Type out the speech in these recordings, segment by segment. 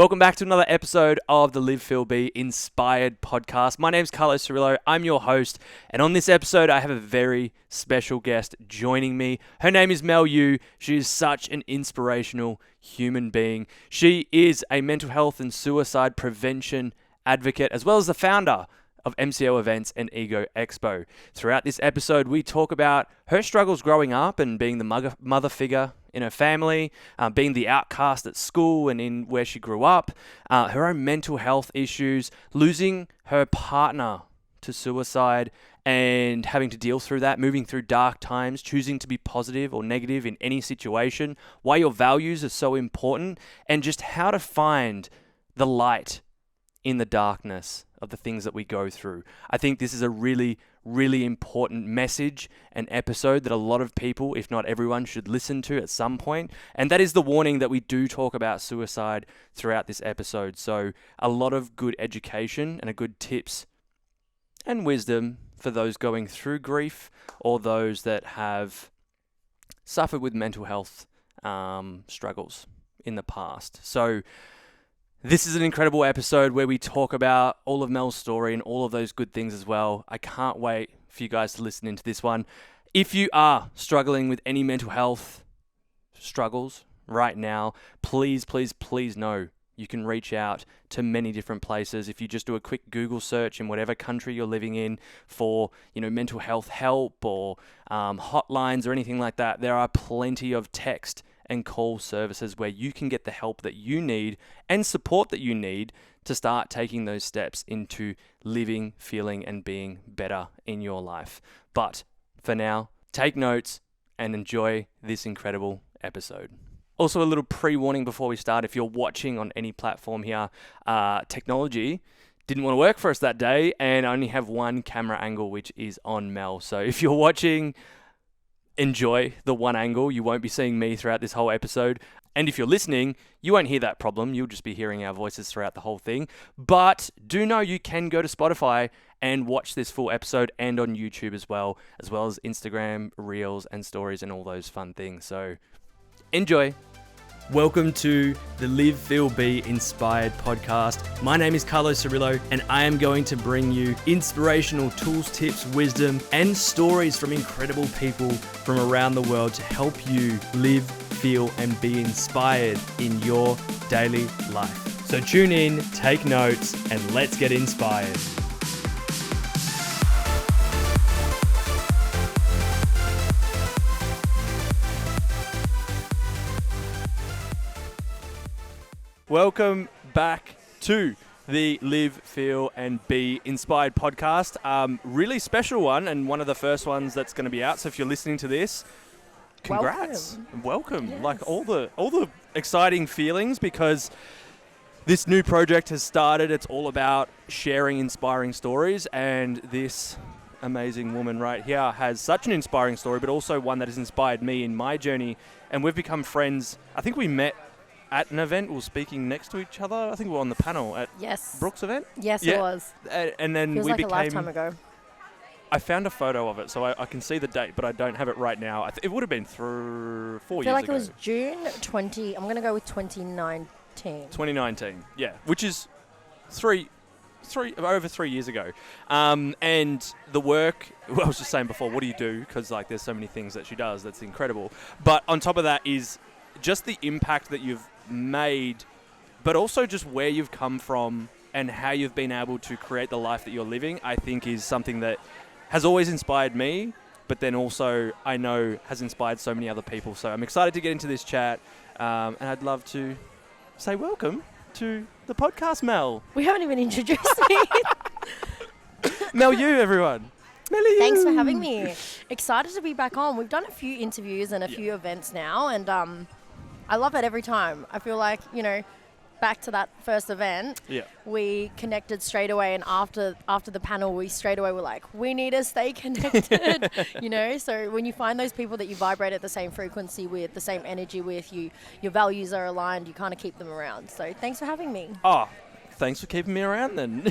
Welcome back to another episode of the Live, Feel, Be Inspired podcast. My name's Carlos Cirillo. I'm your host. And on this episode, I have a very special guest joining me. Her name is Mel Yu. She is such an inspirational human being. She is a mental health and suicide prevention advocate, as well as the founder of MCO Events and Ego Expo. Throughout this episode, we talk about her struggles growing up and being the mother figure in her family, being the outcast at school and in where she grew up, her own mental health issues, losing her partner to suicide and having to deal through that, moving through dark times, choosing to be positive or negative in any situation, why your values are so important, and just how to find the light in the darkness of the things that we go through. I think this is a really, really important message and episode that a lot of people, if not everyone, should listen to at some point. And that is the warning that we do talk about suicide throughout this episode. So a lot of good education and a good tips and wisdom for those going through grief or those that have suffered with mental health struggles in the past. So this is an incredible episode where we talk about all of Mel's story and all of those good things as well. I can't wait for you guys to listen into this one. If you are struggling with any mental health struggles right now, please, please, please know you can reach out to many different places. If you just do a quick Google search in whatever country you're living in for, mental health help or hotlines or anything like that, there are plenty of text and call services where you can get the help that you need and support that you need to start taking those steps into living, feeling, and being better in your life. But for now, take notes and enjoy this incredible episode. Also, a little pre-warning before we start. If you're watching on any platform here, technology didn't want to work for us that day and I only have one camera angle, which is on Mel. So if you're watching, enjoy the one angle. You won't be seeing me throughout this whole episode. And if you're listening, you won't hear that problem. You'll just be hearing our voices throughout the whole thing. But do know you can go to Spotify and watch this full episode and on YouTube as well as Instagram, Reels, and Stories and all those fun things. So enjoy. Welcome to the Live, Feel, Be Inspired podcast. My name is Carlos Cirillo, and I am going to bring you inspirational tools, tips, wisdom, and stories from incredible people from around the world to help you live, feel, and be inspired in your daily life. So tune in, take notes, and let's get inspired. Welcome back to the Live, Feel, and Be Inspired podcast. Really special one and one of the first ones that's going to be out. So if you're listening to this, congrats. Welcome. Yes. Like all the exciting feelings because this new project has started. It's all about sharing inspiring stories, and this amazing woman right here has such an inspiring story, but also one that has inspired me in my journey. And we've become friends. I think we met at an event. We were speaking next to each other. I think we were on the panel at Brooke's event. Yes, yeah. It was. And then it was we like became... a lifetime ago. I found a photo of it, so I can see the date, but I don't have it right now. It would have been 4 years ago. I feel like it was June 20... I'm going to go with 2019. 2019, yeah. Which is over 3 years ago. And the work... Well, I was just saying before, what do you do? Because there's so many things that she does that's incredible. But on top of that is just the impact that you've made, but also just where you've come from and how you've been able to create the life that you're living, I think is something that has always inspired me, but then also I know has inspired so many other people. So I'm excited to get into this chat, and I'd love to say welcome to the podcast, Mel. We haven't even introduced me. Mel Yu, everyone. Mel Yu. Thanks for having me. Excited to be back on. We've done a few interviews and a few events now, and I love it every time. I feel like, back to that first event, we connected straight away. And after the panel, we straight away were like, we need to stay connected, So when you find those people that you vibrate at the same frequency with, the same energy with, your values are aligned, you kind of keep them around. So thanks for having me. Oh, thanks for keeping me around then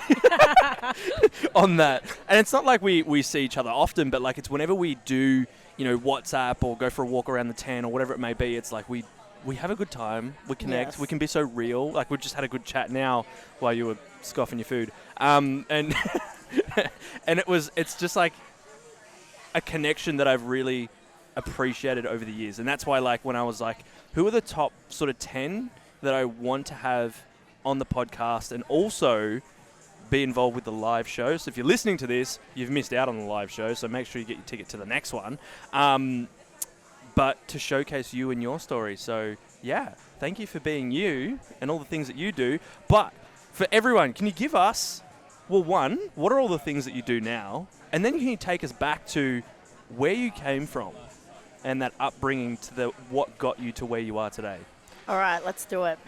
on that. And it's not like we see each other often, but it's whenever we do, WhatsApp or go for a walk around the 10 or whatever it may be, it's like we we have a good time. We connect. Yes. We can be so real. Like, we've just had a good chat now while you were scoffing your food. And and it's just like a connection that I've really appreciated over the years. And that's why, like, when I was like, who are the top sort of 10 that I want to have on the podcast and also be involved with the live show. So if you're listening to this, you've missed out on the live show, so make sure you get your ticket to the next one. But to showcase you and your story. So, yeah, thank you for being you and all the things that you do. But for everyone, can you give us, well, one, what are all the things that you do now? And then can you take us back to where you came from and that upbringing to what got you to where you are today? All right, let's do it.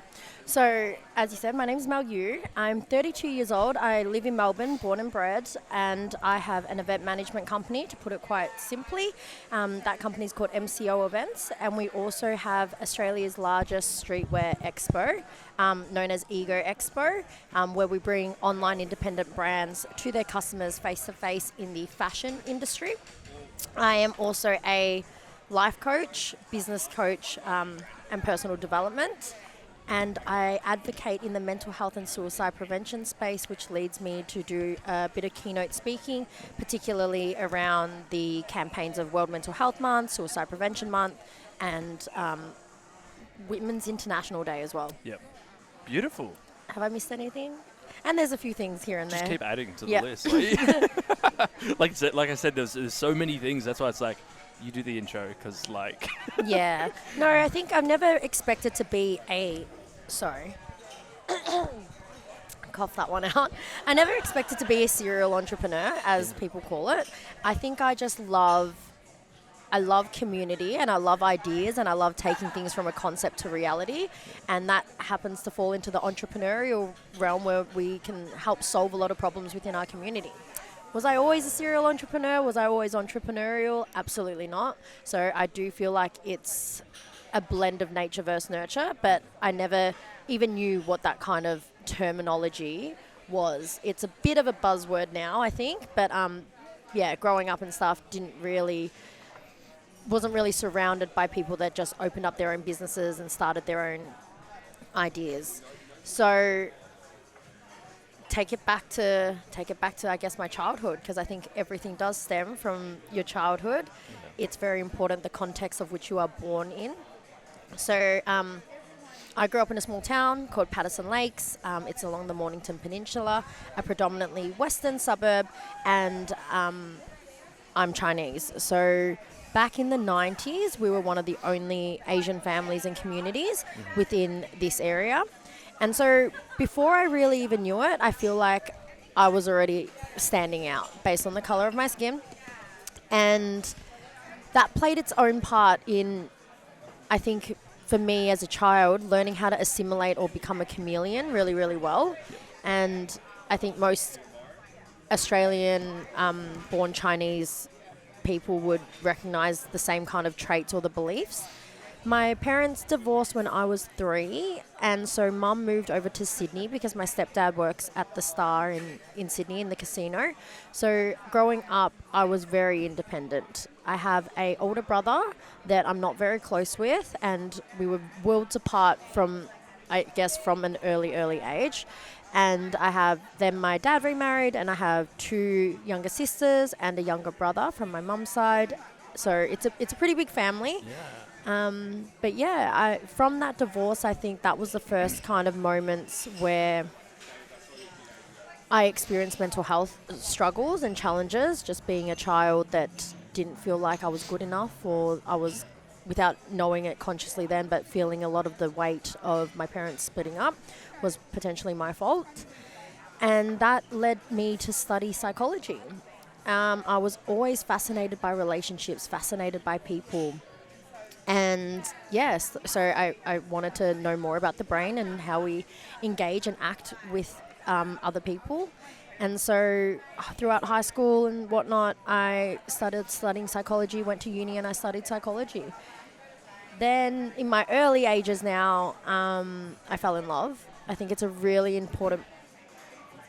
So, as you said, my name is Mel Yu. I'm 32 years old. I live in Melbourne, born and bred, and I have an event management company, to put it quite simply. That company is called MCO Events, and we also have Australia's largest streetwear expo, known as Ego Expo, where we bring online independent brands to their customers face-to-face in the fashion industry. I am also a life coach, business coach, and personal development. And I advocate in the mental health and suicide prevention space, which leads me to do a bit of keynote speaking, particularly around the campaigns of World Mental Health Month, Suicide Prevention Month, and Women's International Day as well. Yep. Beautiful. Have I missed anything? And there's a few things here and Just there. keep adding to the list. Like I said, there's so many things. That's why it's like, you do the intro, because like... Yeah. No, I think I've never expected to be Sorry. Cough that one out. I never expected to be a serial entrepreneur, as people call it. I think I love community, and I love ideas, and I love taking things from a concept to reality. And that happens to fall into the entrepreneurial realm, where we can help solve a lot of problems within our community. Was I always a serial entrepreneur? Was I always entrepreneurial? Absolutely not. So I do feel like it's a blend of nature versus nurture, but I never even knew what that kind of terminology was. It's a bit of a buzzword now, I think, but growing up and stuff wasn't really surrounded by people that just opened up their own businesses and started their own ideas. So take it back to I guess my childhood, because I think everything does stem from your childhood. It's very important the context of which you are born in. So I grew up in a small town called Patterson Lakes. It's along the Mornington Peninsula, a predominantly western suburb, and I'm Chinese. So back in the 90s, we were one of the only Asian families and communities within this area. And so before I really even knew it, I feel like I was already standing out based on the color of my skin. And that played its own part in, I think, for me as a child, learning how to assimilate or become a chameleon really, really well. And I think most Australian born Chinese people would recognize the same kind of traits or the beliefs. My parents divorced when I was 3, and so Mum moved over to Sydney because my stepdad works at the Star in Sydney in the casino. So growing up, I was very independent. I have an older brother that I'm not very close with, and we were worlds apart from an early age. And I have then my dad remarried, and I have 2 younger sisters and a younger brother from my mum's side. So it's a pretty big family. Yeah. But yeah, from that divorce, I think that was the first kind of moments where I experienced mental health struggles and challenges, just being a child that didn't feel like I was good enough, or I was, without knowing it consciously then, but feeling a lot of the weight of my parents splitting up was potentially my fault. And that led me to study psychology. I was always fascinated by relationships, fascinated by people. And yes, so I wanted to know more about the brain and how we engage and act with other people. And so throughout high school and whatnot, I started studying psychology, went to uni, and I studied psychology. Then in my early ages now, I fell in love. I think it's a really important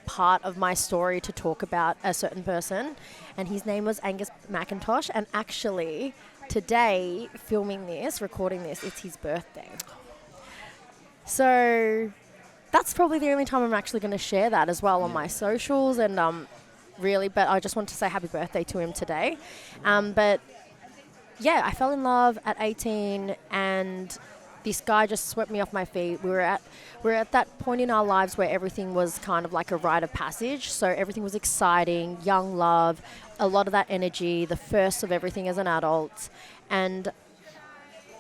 part of my story to talk about a certain person, and his name was Angus McIntosh, and actually today, recording this, it's his birthday. So that's probably the only time I'm actually going to share that as well on my socials, and really, but I just want to say happy birthday to him today. But yeah, I fell in love at 18, and this guy just swept me off my feet. We were at that point in our lives where everything was kind of like a rite of passage. So everything was exciting, young love, a lot of that energy, the first of everything as an adult. And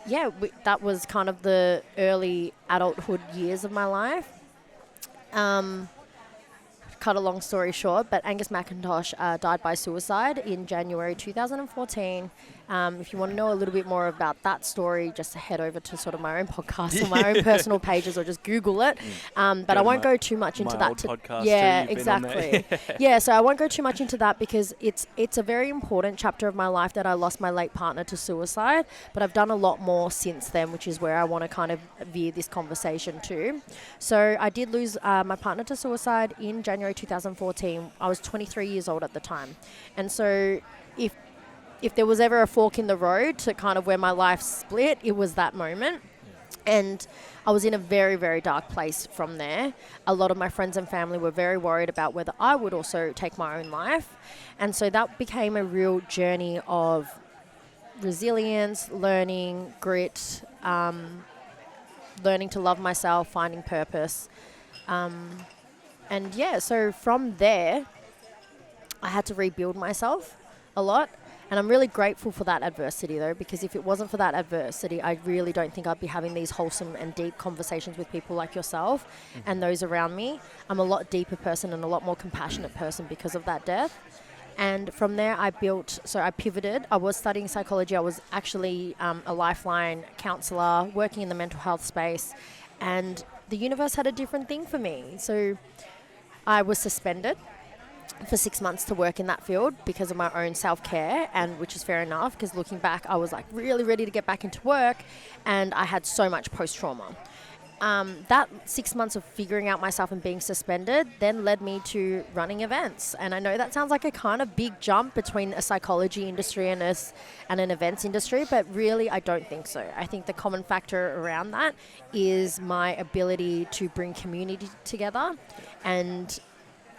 yeah, that was kind of the early adulthood years of my life. Cut a long story short, but Angus McIntosh died by suicide in January 2014. If you want to know a little bit more about that story, just head over to sort of my own podcast or my own personal pages, or just Google it. But I won't go too much into that. Podcast yeah, exactly. Yeah, so I won't go too much into that because it's a very important chapter of my life that I lost my late partner to suicide. But I've done a lot more since then, which is where I want to kind of veer this conversation to. So I did lose my partner to suicide in January 2014. I was 23 years old at the time. And so if there was ever a fork in the road to kind of where my life split, it was that moment. And I was in a very, very dark place from there. A lot of my friends and family were very worried about whether I would also take my own life. And so that became a real journey of resilience, learning, grit, learning to love myself, finding purpose. And yeah, so from there, I had to rebuild myself a lot. And I'm really grateful for that adversity, though, because if it wasn't for that adversity, I really don't think I'd be having these wholesome and deep conversations with people like yourself and those around me. I'm a lot deeper person and a lot more compassionate person because of that death. And from there, I pivoted. I was studying psychology. I was actually a Lifeline counsellor working in the mental health space. And the universe had a different thing for me. So I was suspended for 6 months to work in that field because of my own self-care, and which is fair enough, because looking back, I was like really ready to get back into work, and I had so much post-trauma. That 6 months of figuring out myself and being suspended then led me to running events. And I know that sounds like a kind of big jump between a psychology industry and an events industry, but really I don't think so. I think the common factor around that is my ability to bring community together and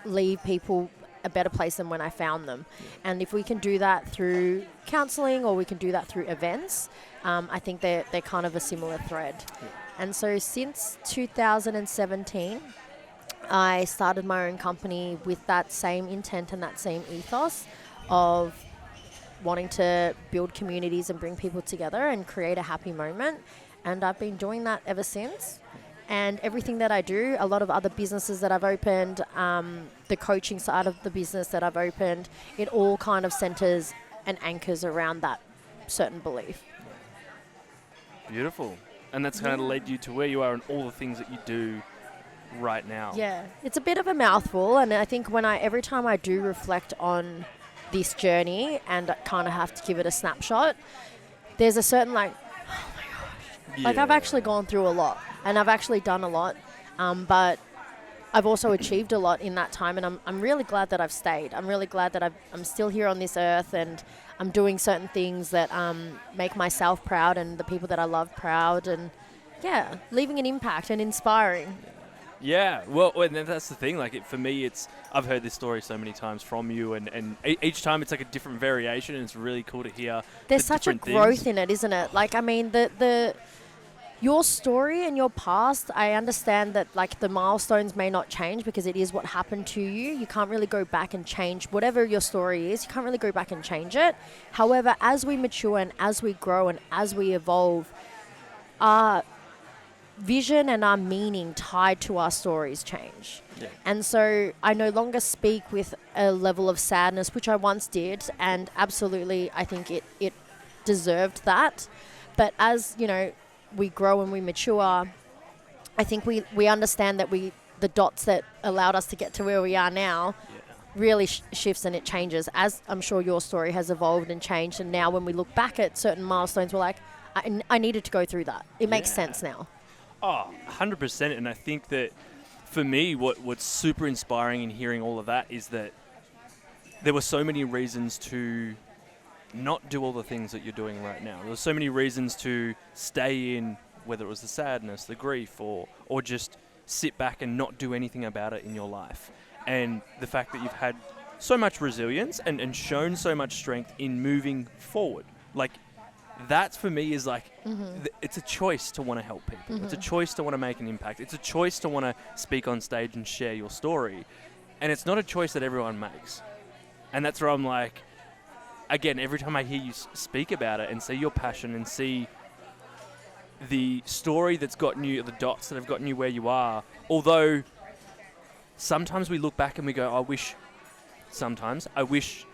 leave people a better place than when I found them. And if we can do that through counselling or we can do that through events, I think they're kind of a similar thread. And so since 2017, I started my own company with that same intent and that same ethos of wanting to build communities and bring people together and create a happy moment. And I've been doing that ever since. And everything that I do, a lot of other businesses that I've opened, the coaching side of the business that I've opened, it all kind of centers and anchors around that certain belief. Beautiful. And that's kind of led you to where you are and all the things that you do right now. Yeah, it's a bit of a mouthful. And I think every time I do reflect on this journey and kind of have to give it a snapshot, there's a certain oh my gosh. Like I've actually gone through a lot. And I've actually done a lot, but I've also achieved a lot in that time. And I'm really glad that I've stayed. I'm really glad that I'm still here on this earth, and I'm doing certain things that make myself proud and the people that I love proud, and yeah, leaving an impact and inspiring. Yeah, well, and that's the thing. Like for me, I've heard this story so many times from you, and each time it's like a different variation, and it's really cool to hear. There's such a growth in it, isn't it? Like, I mean, your story and your past, I understand that like the milestones may not change because it is what happened to you. You can't really go back and change whatever your story is. You can't really go back and change it. However, as we mature and as we grow and as we evolve, our vision and our meaning tied to our stories change. Yeah. And so I no longer speak with a level of sadness, which I once did, and absolutely I think it deserved that. But as, we grow and we mature, I think we understand that the dots that allowed us to get to where we are now really shifts and it changes, as I'm sure your story has evolved and changed. And now when we look back at certain milestones, we're like, I needed to go through that. It makes sense now. Oh, 100%. And I think that for me, what's super inspiring in hearing all of that is that there were so many reasons to not do all the things that you're doing right now. There's so many reasons to stay in whether it was the sadness, the grief, or just sit back and not do anything about it in your life. And the fact that you've had so much resilience and shown so much strength in moving forward. Like, that for me is like, it's a choice to want to help people. It's a choice to want to make an impact. It's a choice to want to speak on stage and share your story. And it's not a choice that everyone makes. And that's where I'm like, again, every time I hear you speak about it and see your passion and see the story that's gotten you, the dots that have gotten you where you are, although sometimes we look back and we go, I wish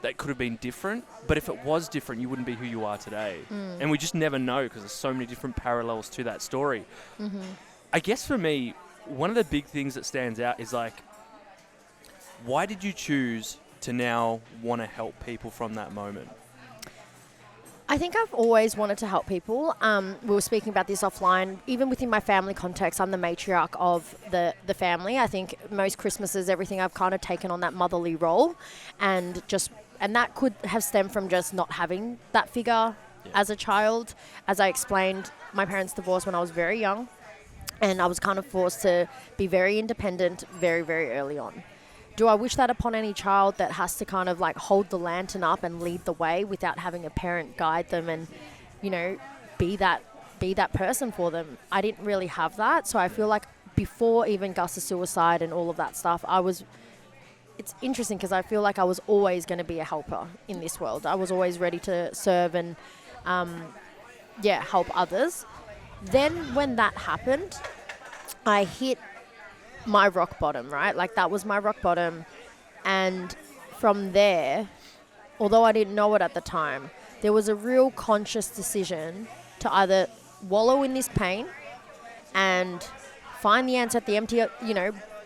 that could have been different, but if it was different, you wouldn't be who you are today. And we just never know because there's so many different parallels to that story. I guess for me, one of the big things that stands out is like, why did you choose to now want to help people from that moment? I think I've always wanted to help people. We were speaking about this offline. Even within my family context, I'm the matriarch of the family. I think most Christmases, everything, I've kind of taken on that motherly role, and that could have stemmed from just not having that figure as a child. As I explained, my parents divorced when I was very young, and I was kind of forced to be very independent very, very early on. Do I wish that upon any child that has to kind of like hold the lantern up and lead the way without having a parent guide them and, you know, be that person for them? I didn't really have that. So I feel like before even Gus's suicide and all of that stuff, it's interesting because I feel like I was always going to be a helper in this world. I was always ready to serve and, help others. Then when that happened, I hit my rock bottom, right? Like, that was my rock bottom. And from there, although I didn't know it at the time, there was a real conscious decision to either wallow in this pain and find the answer at the empty,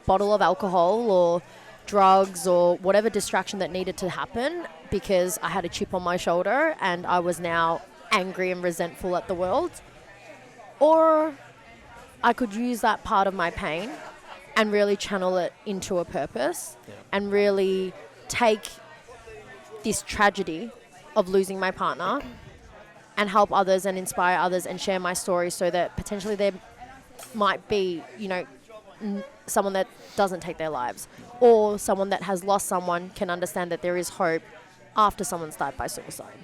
bottle of alcohol or drugs or whatever distraction that needed to happen, because I had a chip on my shoulder and I was now angry and resentful at the world. Or I could use that part of my pain and really channel it into a purpose and really take this tragedy of losing my partner and help others and inspire others and share my story so that potentially there might be, someone that doesn't take their lives, or someone that has lost someone can understand that there is hope after someone's died by suicide.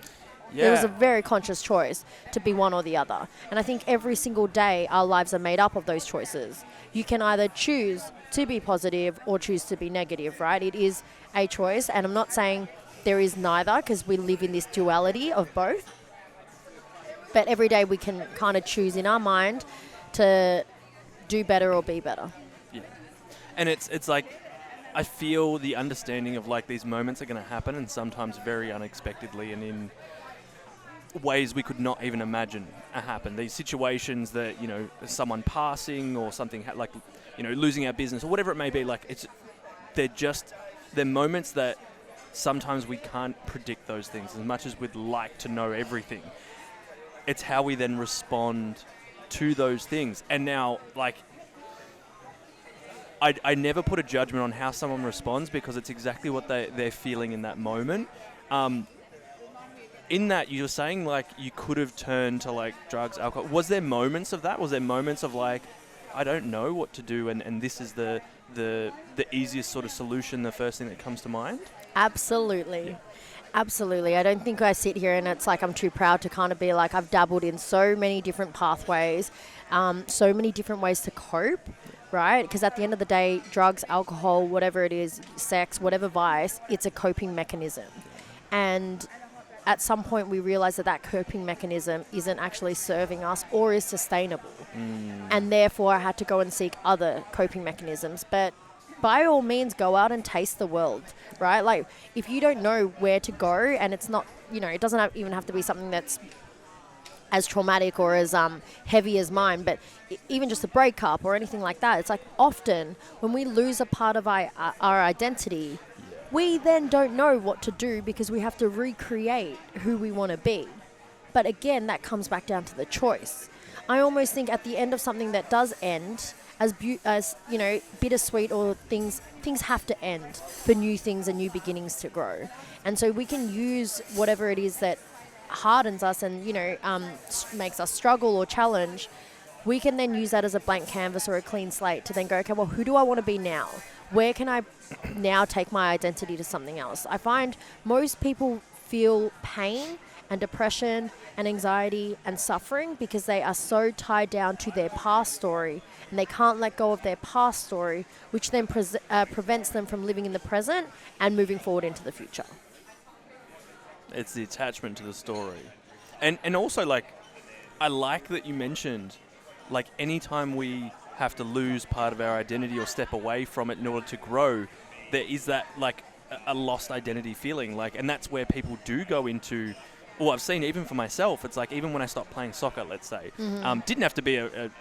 It was a very conscious choice to be one or the other. And I think every single day our lives are made up of those choices. You can either choose to be positive or choose to be negative, right? It is a choice. And I'm not saying there is neither, because we live in this duality of both. But every day we can kind of choose in our mind to do better or be better. Yeah. And it's like, I feel the understanding of like these moments are going to happen, and sometimes very unexpectedly and in ways we could not even imagine happen. These situations that, someone passing or something losing our business or whatever it may be, they're moments that sometimes we can't predict those things as much as we'd like to know everything. It's how we then respond to those things. And now, I never put a judgment on how someone responds, because it's exactly what they're feeling in that moment. In that, you're saying, you could have turned to, drugs, alcohol. Was there moments of that? Was there moments of, I don't know what to do, and this is the easiest sort of solution, the first thing that comes to mind? Absolutely. Yeah. Absolutely. I don't think I sit here and it's like I'm too proud to kind of be like, I've dabbled in so many different pathways, so many different ways to cope, right? Because at the end of the day, drugs, alcohol, whatever it is, sex, whatever vice, it's a coping mechanism. And at some point we realize that coping mechanism isn't actually serving us or is sustainable. And therefore I had to go and seek other coping mechanisms. But by all means, go out and taste the world, right? Like, if you don't know where to go, and it's not, it doesn't even have to be something that's as traumatic or as heavy as mine, but even just a breakup or anything like that, it's like often when we lose a part of our identity, we then don't know what to do because we have to recreate who we want to be. But again, that comes back down to the choice. I almost think at the end of something that does end, as bittersweet, or things have to end for new things and new beginnings to grow. And so we can use whatever it is that hardens us and, makes us struggle or challenge we can then use that as a blank canvas or a clean slate to then go, okay, well, who do I want to be now? Where can I now take my identity to something else? I find most people feel pain and depression and anxiety and suffering because they are so tied down to their past story and they can't let go of their past story, which then prevents them from living in the present and moving forward into the future. It's the attachment to the story. And also, like, I like that you mentioned, like, anytime we have to lose part of our identity or step away from it in order to grow, there is that, like, a lost identity feeling. Like, and that's where people do go into, well, I've seen even for myself, it's like, even when I stopped playing soccer, let's say, didn't have to be a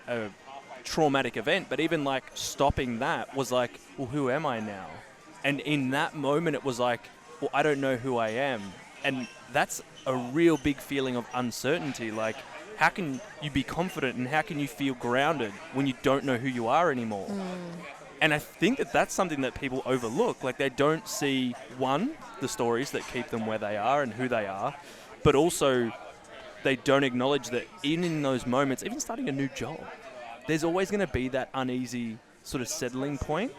traumatic event, but even, like, stopping that was like, well, who am I now? And in that moment, it was like, well, I don't know who I am. And that's a real big feeling of uncertainty. Like, how can you be confident and how can you feel grounded when you don't know who you are anymore? And I think that that's something that people overlook. Like, they don't see, one, the stories that keep them where they are and who they are, but also they don't acknowledge that even in those moments, even starting a new job, there's always going to be that uneasy sort of settling point.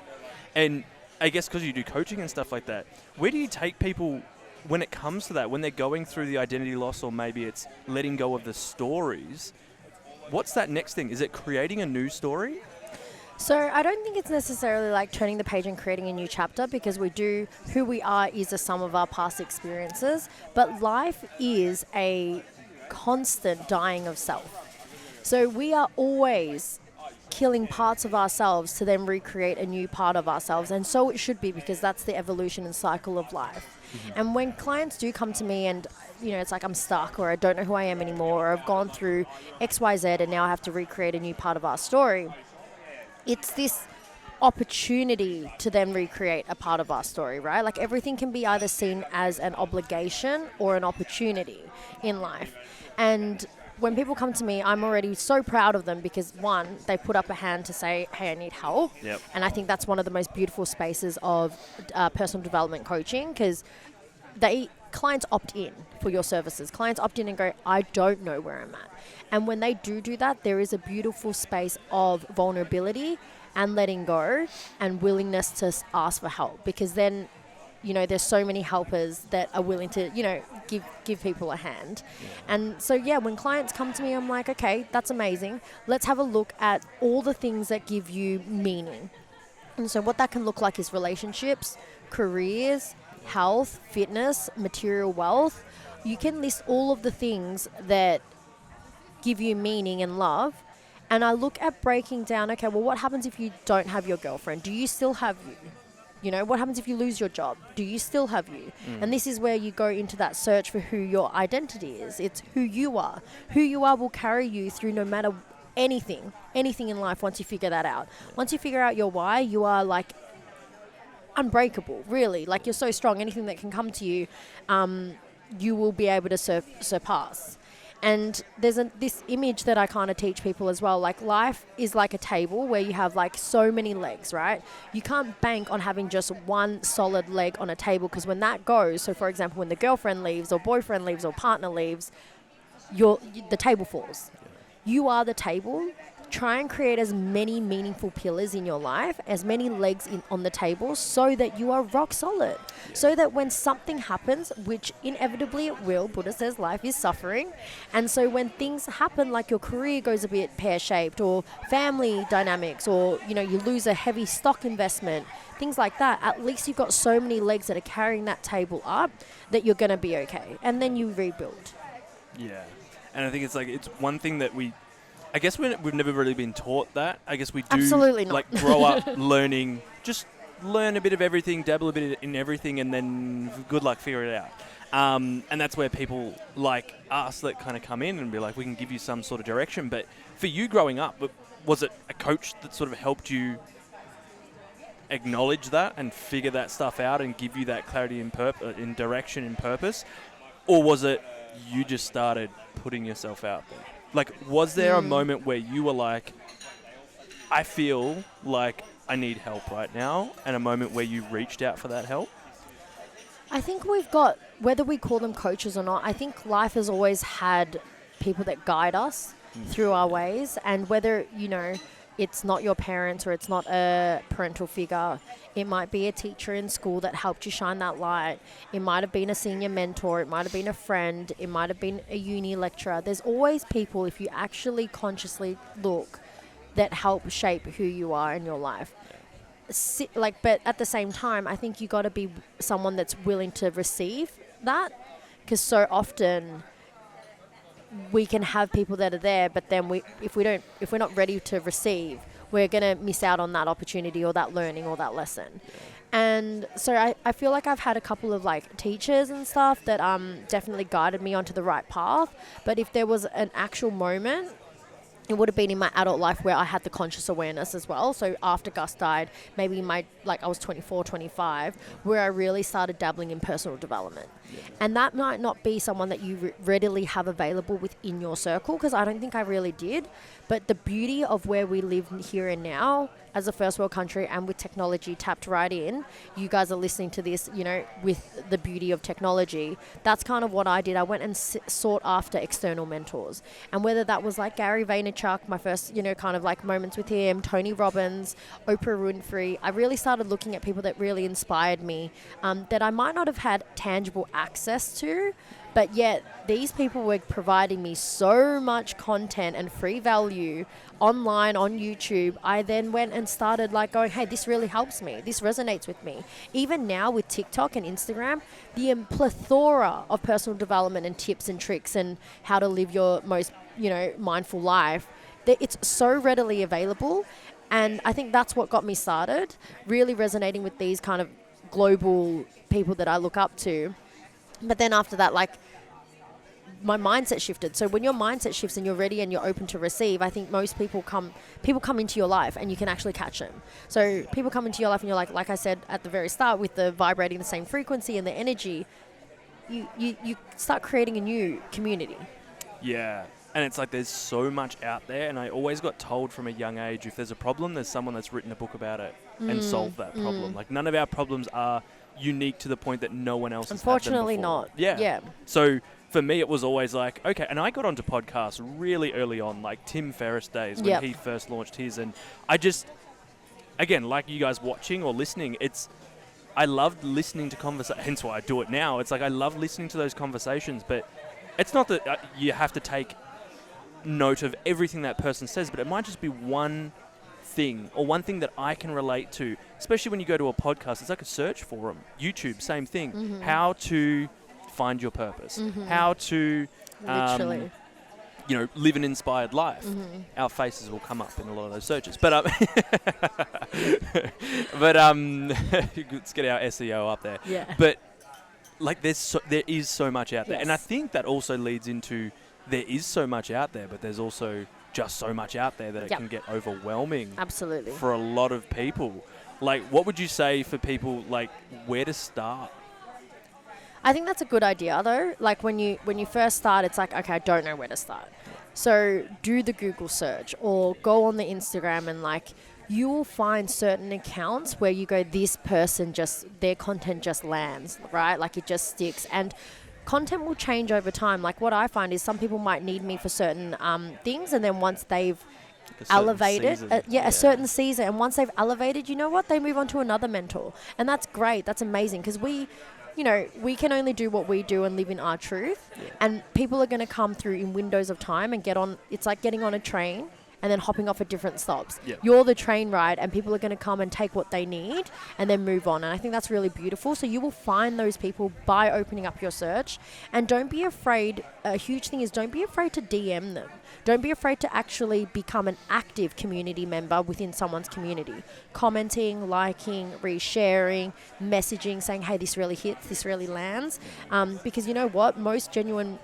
And I guess because you do coaching and stuff like that, where do you take people when it comes to that, when they're going through the identity loss, or maybe it's letting go of the stories? What's that next thing? Is it creating a new story? So I don't think it's necessarily like turning the page and creating a new chapter, because who we are is a sum of our past experiences, but life is a constant dying of self. So we are always killing parts of ourselves to then recreate a new part of ourselves, and so it should be, because that's the evolution and cycle of life. And when clients do come to me and, you know, it's like I'm stuck, or I don't know who I am anymore, or I've gone through XYZ and now I have to recreate a new part of our story, it's this opportunity to then recreate a part of our story, right? Like, everything can be either seen as an obligation or an opportunity in life. And when people come to me, I'm already so proud of them because, one, they put up a hand to say, hey, I need help. Yep. And I think that's one of the most beautiful spaces of personal development coaching, because clients opt in for your services. Clients opt in and go, I don't know where I'm at. And when they do that, there is a beautiful space of vulnerability and letting go and willingness to ask for help, because then, you know, there's so many helpers that are willing to, you know, give people a hand. And so, yeah, when clients come to me, I'm like, okay, that's amazing. Let's have a look at all the things that give you meaning. And so what that can look like is relationships, careers, health, fitness, material wealth. You can list all of the things that give you meaning and love. And I look at breaking down, okay, well, what happens if you don't have your girlfriend? Do you still have you? You know, what happens if you lose your job? Do you still have you? And this is where you go into that search for who your identity is. It's who you are. Who you are will carry you through no matter anything in life once you figure that out. Once you figure out your why, you are like unbreakable, really. Like, you're so strong. Anything that can come to you, you will be able to surpass. And there's this image that I kind of teach people as well. Like, life is like a table where you have like so many legs, right? You can't bank on having just one solid leg on a table, because when that goes, so for example, when the girlfriend leaves or boyfriend leaves or partner leaves, the table falls. You are the table. Try and create as many meaningful pillars in your life, as many legs on the table, so that you are rock solid. So that when something happens, which inevitably it will, Buddha says life is suffering. And so when things happen, like your career goes a bit pear-shaped, or family dynamics, or, you know, you lose a heavy stock investment, things like that, at least you've got so many legs that are carrying that table up that you're going to be okay. And then you rebuild. Yeah. And I think it's like, it's one thing that I guess we've never really been taught that. I guess we do. Absolutely not. Like, grow up learning, just learn a bit of everything, dabble a bit in everything, and then good luck, figure it out. And that's where people like us that kind of come in and be like, we can give you some sort of direction. But for you growing up, was it a coach that sort of helped you acknowledge that and figure that stuff out and give you that clarity in direction and purpose? Or was it you just started putting yourself out there? Like, was there a moment where you were like, I feel like I need help right now, and a moment where you reached out for that help? I think we've got, whether we call them coaches or not, I think life has always had people that guide us. through our ways. And whether, it's not your parents or it's not a parental figure, it might be a teacher in school that helped you shine that light. It might have been a senior mentor. It might have been a friend. It might have been a uni lecturer. There's always people, if you actually consciously look, that help shape who you are in your life. But at the same time, I think you got to be someone that's willing to receive that, because so often we can have people that are there, but then if we're not ready to receive, we're going to miss out on that opportunity or that learning or that lesson. And so I feel like I've had a couple of teachers and stuff that definitely guided me onto the right path. But if there was an actual moment, it would have been in my adult life where I had the conscious awareness as well. So after Gus died, maybe I was 24, 25, where I really started dabbling in personal development. Yeah. And that might not be someone that you readily have available within your circle, because I don't think I really did. But the beauty of where we live here and now as a first world country, and with technology tapped right in, you guys are listening to this, with the beauty of technology. That's kind of what I did. I went and sought after external mentors. And whether that was like Gary Vaynerchuk, my first, kind of moments with him, Tony Robbins, Oprah Winfrey, I really started looking at people that really inspired me, that I might not have had tangible access to, but yet these people were providing me so much content and free value online on YouTube. I then went and started going, hey, this really helps me. This resonates with me. Even now with TikTok and Instagram, the plethora of personal development and tips and tricks and how to live your most, mindful life, it's so readily available. And I think that's what got me started, really resonating with these kind of global people that I look up to. But then after that, my mindset shifted. So when your mindset shifts and you're ready and you're open to receive, I think most people come into your life and you can actually catch them. So people come into your life and you're like I said at the very start, with the vibrating the same frequency and the energy, you start creating a new community. Yeah. And it's there's so much out there, and I always got told from a young age, if there's a problem, there's someone that's written a book about it and solved that problem. None of our problems are unique to the point that no one else has had them before. Unfortunately not. Yeah. So for me, it was always okay, and I got onto podcasts really early on, Tim Ferriss days when he first launched his, and I just, again, like you guys watching or listening, I loved listening to conversations, hence why I do it now. It's I love listening to those conversations, but it's not that you have to take note of everything that person says, but it might just be one thing or one thing that I can relate to, especially when you go to a podcast. It's like a search forum. YouTube, same thing. Mm-hmm. How to find your purpose. Mm-hmm. How to literally live an inspired life. Mm-hmm. Our faces will come up in a lot of those searches. But let's get our SEO up there. Yeah. But there is so much out there. Yes. And I think that also leads into, there is so much out there, but there's also just so much out there that it can get overwhelming. Absolutely. For a lot of people. What would you say for people, where to start? I think that's a good idea, though. When you first start, it's okay, I don't know where to start. So do the Google search or go on the Instagram, and you will find certain accounts where you go, this person their content just lands, right? It just sticks. And content will change over time. What I find is some people might need me for certain things, and then once they've elevated, a certain season, and once they've elevated, you know what? They move on to another mentor. And that's great. That's amazing, because we can only do what we do and live in our truth. Yeah. And people are going to come through in windows of time and get on. It's like getting on a train and then hopping off at different stops. Yep. You're the train ride, and people are going to come and take what they need and then move on. And I think that's really beautiful. So you will find those people by opening up your search. And don't be afraid. A huge thing is, don't be afraid to DM them. Don't be afraid to actually become an active community member within someone's community. Commenting, liking, resharing, messaging, saying, hey, this really hits, this really lands. Because you know what? Most genuine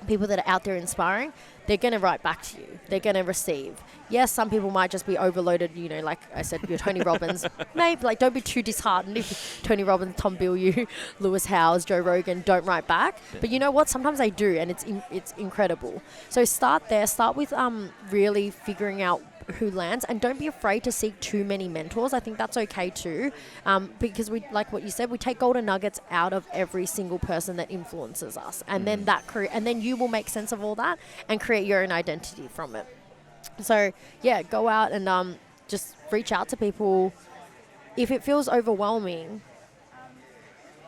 people that are out there inspiring, they're going to write back to you. They're going to receive. Yes, some people might just be overloaded, like I said, your Tony Robbins. Maybe, don't be too disheartened if Tony Robbins, Tom Bilyeu, Lewis Howes, Joe Rogan don't write back. Yeah. But you know what? Sometimes they do, and it's incredible. So start there. Start with really figuring out who lands, and don't be afraid to seek too many mentors. I think that's okay too, because we, like what you said, we take golden nuggets out of every single person that influences us, and then and then you will make sense of all that and create your own identity from it. So yeah, go out and just reach out to people. If it feels overwhelming,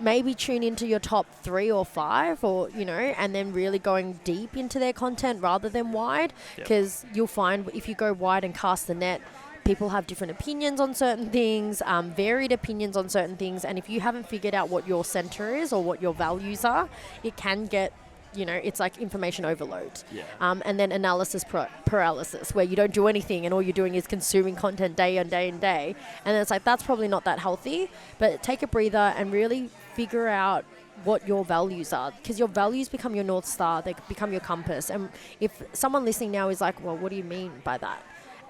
maybe tune into your top 3 or 5, or, you know, and then really going deep into their content rather than wide, because you'll find if you go wide and cast the net, people have different opinions on certain things, varied opinions on certain things. And if you haven't figured out what your center is or what your values are, it can get, you know, it's like information overload. And then analysis paralysis, where you don't do anything and all you're doing is consuming content day and day and day. And it's like, that's probably not that healthy. But take a breather and really figure out what your values are, because your values become your North Star. They become your compass. And if someone listening now is like, well, what do you mean by that?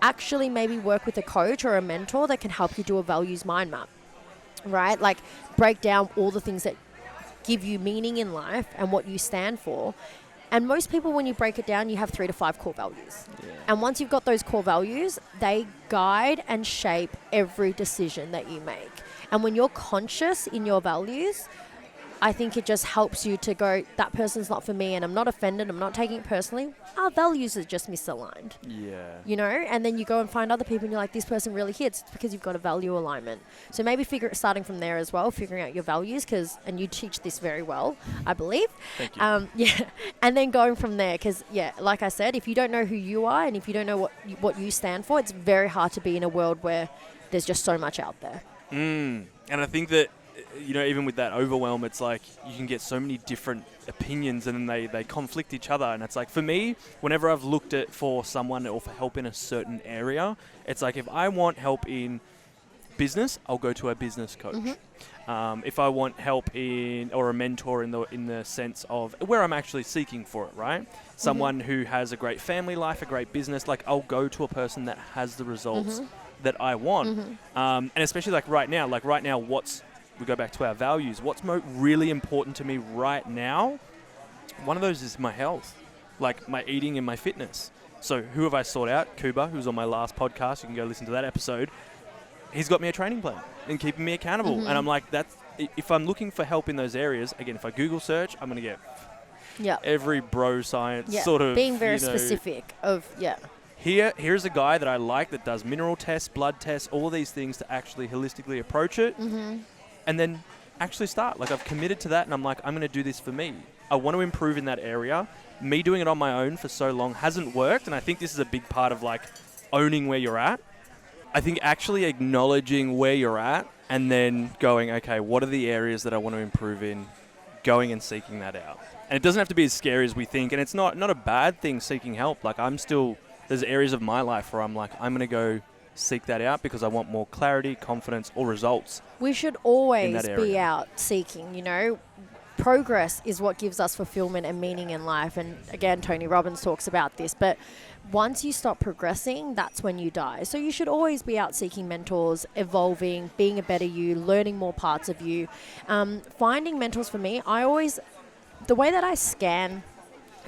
Actually, maybe work with a coach or a mentor that can help you do a values mind map, right? Like, break down all the things that give you meaning in life and what you stand for. And most people, when you break it down, you have 3 to 5 core values. And once you've got those core values, they guide and shape every decision that you make. And when you're conscious in your values, I think it just helps you to go, that person's not for me, and I'm not offended, I'm not taking it personally. Our values are just misaligned. You know, and then you go and find other people and you're like, this person really hits. It's because you've got a value alignment. So maybe starting from there as well, figuring out your values, and you teach this very well, I believe. Thank you. And then going from there, because like I said, if you don't know who you are and if you don't know what you stand for, it's very hard to be in a world where there's just so much out there. And I think that, you know, even with that overwhelm, it's like you can get so many different opinions and then they conflict each other. And it's like, for me, whenever I've looked at for someone or for help in a certain area, it's like, if I want help in business, I'll go to a business coach. If I want help or a mentor in the sense of where I'm actually seeking for it, right? Someone who has a great family life, a great business, like, I'll go to a person that has the results that I want. And especially like right now, we go back to our values. What's really important to me right now? One of those is my health, like my eating and my fitness. So who have I sought out? Kuba, who's on my last podcast. You can go listen to that episode. He's got me a training plan and keeping me accountable. And I'm like, if I'm looking for help in those areas, again, if I Google search, I'm going to get every bro science sort of, being very specific of, Here's a guy that I like that does mineral tests, blood tests, all these things to actually holistically approach it. And then actually start. Like, I've committed to that, and I'm like, I'm going to do this for me. I want to improve in that area. Me doing it on my own for so long hasn't worked, and I think this is a big part of, like, owning where you're at. I think actually acknowledging where you're at and then going, okay, what are the areas that I want to improve in, going and seeking that out. And it doesn't have to be as scary as we think, and it's not a bad thing seeking help. Like, there's areas of my life where I'm like, I'm going to go seek that out because I want more clarity, confidence, or results. We should always be out seeking, you know. Progress is what gives us fulfillment and meaning in life. And again, Tony Robbins talks about this, but once you stop progressing, that's when you die. So you should always be out seeking mentors, evolving, being a better you, learning more parts of you. Finding mentors for me, the way that I scan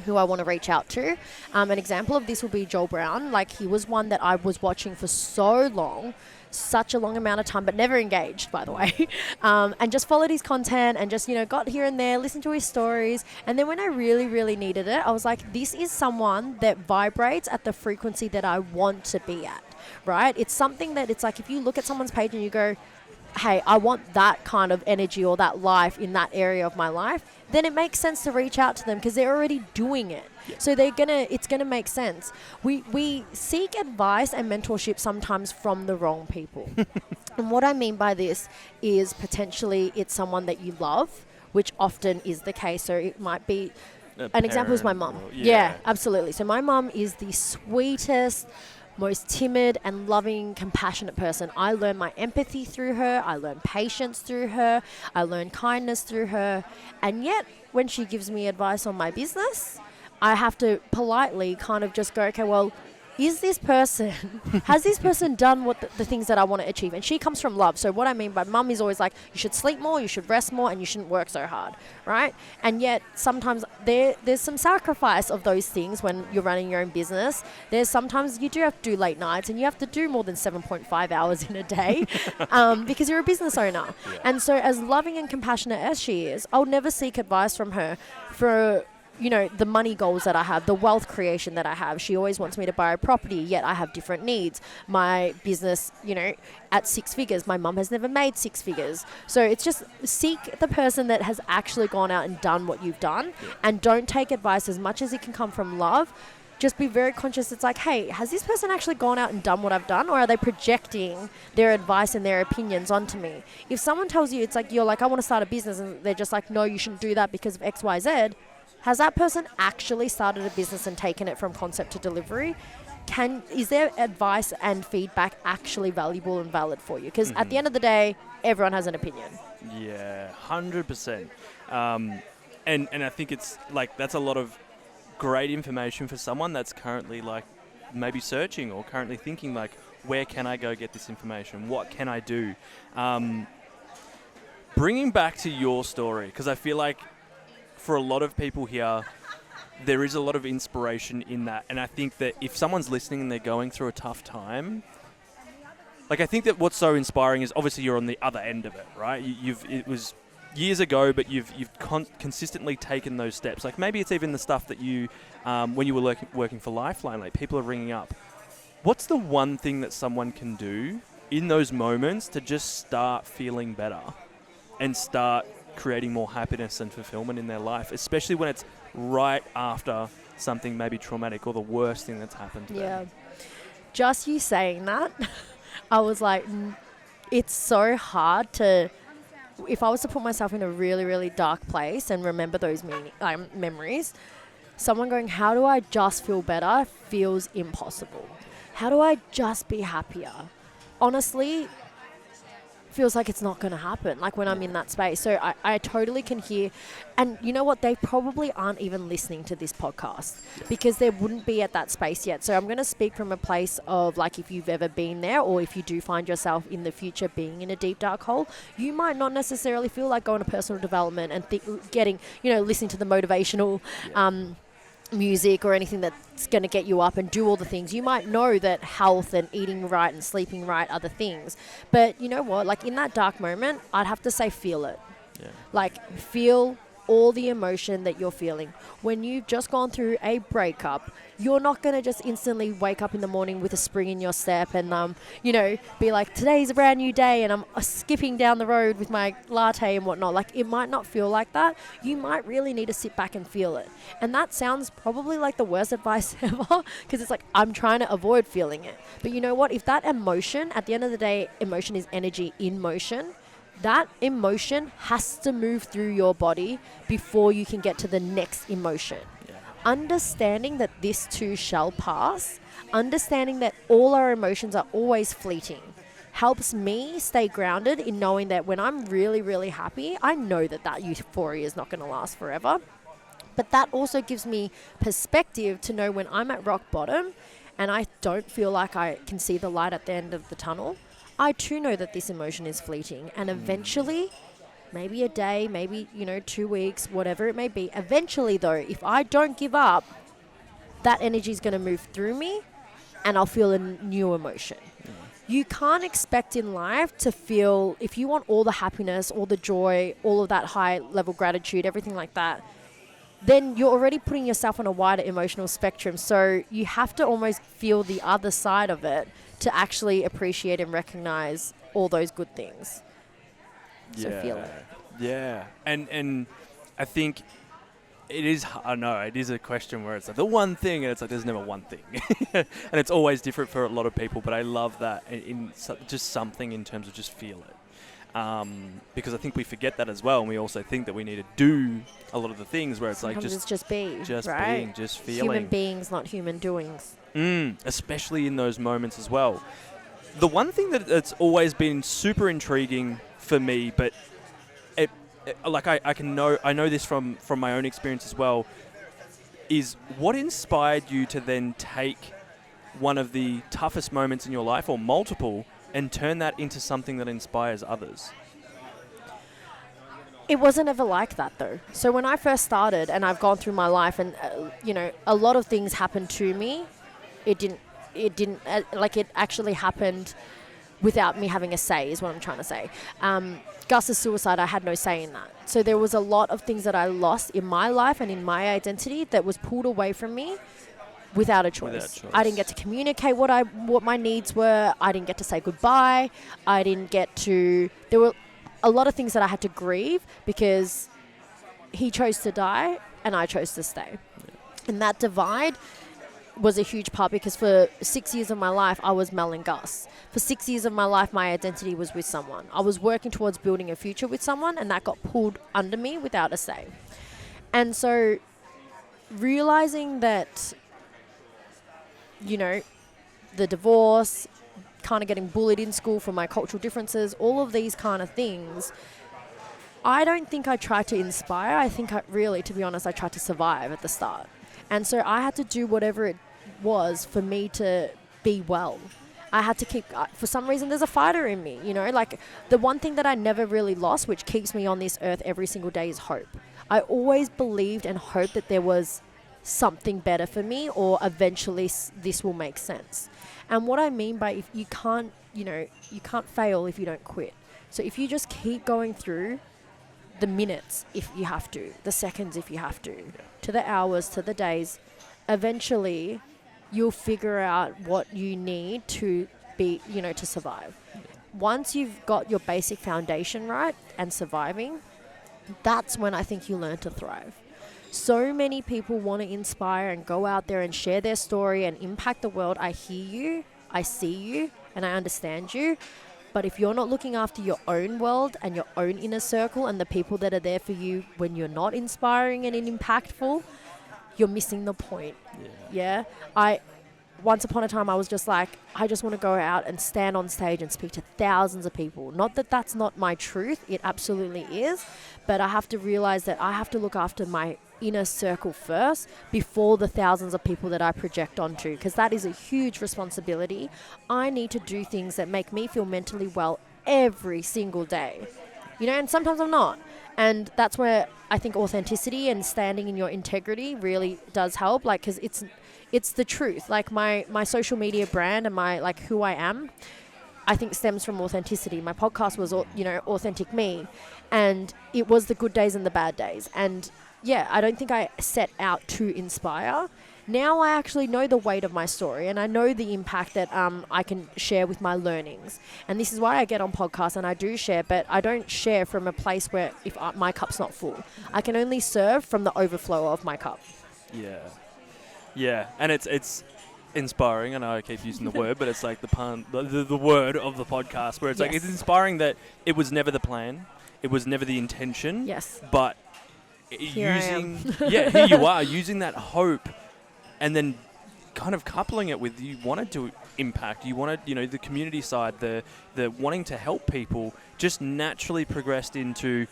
who I want to reach out to. An example of this will be Joel Brown. Like, he was one that I was watching for so long, such a long amount of time, but never engaged, by the way. And just followed his content and just, you know, got here and there, listened to his stories. And then when I really, really needed it, I was like, this is someone that vibrates at the frequency that I want to be at, right? It's something that it's like, if you look at someone's page and you go, hey, I want that kind of energy or that life in that area of my life, then it makes sense to reach out to them because they're already doing it. Yeah. So it's gonna make sense. We seek advice and mentorship sometimes from the wrong people. And what I mean by this is potentially it's someone that you love, which often is the case. So it might be, an example is my mum. Yeah, absolutely. So my mum is the sweetest, most timid and loving, compassionate person. I learn my empathy through her. I learn patience through her. I learn kindness through her. And yet, when she gives me advice on my business, I have to politely kind of just go, okay, well, has this person done what the things that I want to achieve? And she comes from love. So what I mean by mum is always like, you should sleep more, you should rest more, and you shouldn't work so hard, right? And yet sometimes there's some sacrifice of those things when you're running your own business. There's sometimes you do have to do late nights and you have to do more than 7.5 hours in a day because you're a business owner. Yeah. And so as loving and compassionate as she is, I'll never seek advice from her for the money goals that I have, the wealth creation that I have. She always wants me to buy a property, yet I have different needs. My business, at 6 figures, my mum has never made 6 figures. So it's just seek the person that has actually gone out and done what you've done, and don't take advice as much as it can come from love. Just be very conscious. It's like, hey, has this person actually gone out and done what I've done, or are they projecting their advice and their opinions onto me? If someone tells you, it's like, you're like, I want to start a business, and they're just like, no, you shouldn't do that because of X, Y, Z. Has that person actually started a business and taken it from concept to delivery? Is their advice and feedback actually valuable and valid for you? Because at the end of the day, everyone has an opinion. Yeah, 100%. And I think it's like that's a lot of great information for someone that's currently like maybe searching or currently thinking like, where can I go get this information? What can I do? Bringing back to your story, because I feel like for a lot of people here, there is a lot of inspiration in that. And I think that if someone's listening and they're going through a tough time, like I think that what's so inspiring is obviously you're on the other end of it, right? It was years ago, but you've consistently taken those steps. Like maybe it's even the stuff that you, when you were working for Lifeline, like people are ringing up. What's the one thing that someone can do in those moments to just start feeling better and start creating more happiness and fulfillment in their life, especially when it's right after something maybe traumatic or the worst thing that's happened to them? Just you saying that, I was like, it's so hard to, if I was to put myself in a really, really dark place and remember those memories, someone going, how do I just feel better, feels impossible. How do I just be happier? Honestly, feels like it's not going to happen, like when I'm in that space. So I totally can hear, and you know what, they probably aren't even listening to this podcast because they wouldn't be at that space yet. So I'm going to speak from a place of like, if you've ever been there, or if you do find yourself in the future being in a deep dark hole, you might not necessarily feel like going to personal development and getting, listening to the motivational music or anything that's going to get you up and do all the things. You might know that health and eating right and sleeping right are the things, but you know what, like in that dark moment, I'd have to say feel it. Like feel all the emotion that you're feeling. When you've just gone through a breakup, you're not going to just instantly wake up in the morning with a spring in your step and be like, today's a brand new day and I'm skipping down the road with my latte and whatnot. Like it might not feel like that. You might really need to sit back and feel it. And that sounds probably like the worst advice ever, because it's like, I'm trying to avoid feeling it. But you know what, if that emotion, at the end of the day, emotion is energy in motion, that emotion has to move through your body before you can get to the next emotion. Understanding that this too shall pass, understanding that all our emotions are always fleeting, helps me stay grounded in knowing that when I'm really, really happy, I know that euphoria is not going to last forever. But that also gives me perspective to know when I'm at rock bottom and I don't feel like I can see the light at the end of the tunnel, I too know that this emotion is fleeting, and eventually, maybe a day, maybe 2 weeks, whatever it may be, eventually though, if I don't give up, that energy is going to move through me and I'll feel a new emotion. You can't expect in life to feel, if you want all the happiness, all the joy, all of that high level gratitude, everything like that, then you're already putting yourself on a wider emotional spectrum. So you have to almost feel the other side of it to actually appreciate and recognize all those good things. So feel it. Yeah. And I think it is, I know, it is a question where it's like the one thing, and it's like there's never one thing. And it's always different for a lot of people, but I love that in just something in terms of just feel it. Because I think we forget that as well, and we also think that we need to do a lot of the things where it's sometimes like it's just being, just feeling. Human beings, not human doings. Especially in those moments as well. The one thing that's always been super intriguing for me, but I know this from my own experience as well, is what inspired you to then take one of the toughest moments in your life, or multiple, and turn that into something that inspires others? It wasn't ever like that, though. So when I first started, and I've gone through my life, and a lot of things happened to me. It didn't it actually happened without me having a say, is what I'm trying to say. Gus's suicide, I had no say in that. So there was a lot of things that I lost in my life and in my identity that was pulled away from me without a choice. I didn't get to communicate what my needs were. I didn't get to say goodbye. There were a lot of things that I had to grieve because he chose to die and I chose to stay. And that divide was a huge part because for 6 years of my life, I was Mel and Gus. For 6 years of my life, my identity was with someone. I was working towards building a future with someone, and that got pulled under me without a say. And so realizing that, the divorce, kind of getting bullied in school for my cultural differences, all of these kind of things, I don't think I tried to inspire. I think to be honest, I tried to survive at the start. And so I had to do whatever it was for me to be well. I had to keep, for some reason, there's a fighter in me, like the one thing that I never really lost, which keeps me on this earth every single day, is hope. I always believed and hoped that there was something better for me, or eventually this will make sense. And what I mean by, if you can't fail if you don't quit. So if you just keep going through the minutes, if you have to, the seconds, if you have to the hours, to the days, eventually you'll figure out what you need to be, to survive. Once you've got your basic foundation right and surviving, that's when I think you learn to thrive. So many people want to inspire and go out there and share their story and impact the world. I hear you, I see you, and I understand you. But if you're not looking after your own world and your own inner circle and the people that are there for you when you're not inspiring and impactful, you're missing the point. Yeah. Once upon a time, I was just like, I just want to go out and stand on stage and speak to thousands of people. Not that that's not my truth. It absolutely is. But I have to realize that I have to look after my inner circle first before the thousands of people that I project onto, because that is a huge responsibility. I need to do things that make me feel mentally well every single day, and sometimes I'm not. And that's where I think authenticity and standing in your integrity really does help, because it's the truth. Like my social media brand and my who I am, I think stems from authenticity. My podcast was Authentic Me, and it was the good days and the bad days. And yeah, I don't think I set out to inspire. Now I actually know the weight of my story, and I know the impact that I can share with my learnings. And this is why I get on podcasts and I do share, but I don't share from a place where my cup's not full. I can only serve from the overflow of my cup. Yeah, and it's inspiring. I know I keep using the word, but it's like the pun, the word of the podcast, where it's like it's inspiring that it was never the plan, it was never the intention. Yes. But here you are using that hope, and then kind of coupling it with you wanted to impact. You wanted, the community side, the wanting to help people, just naturally progressed into,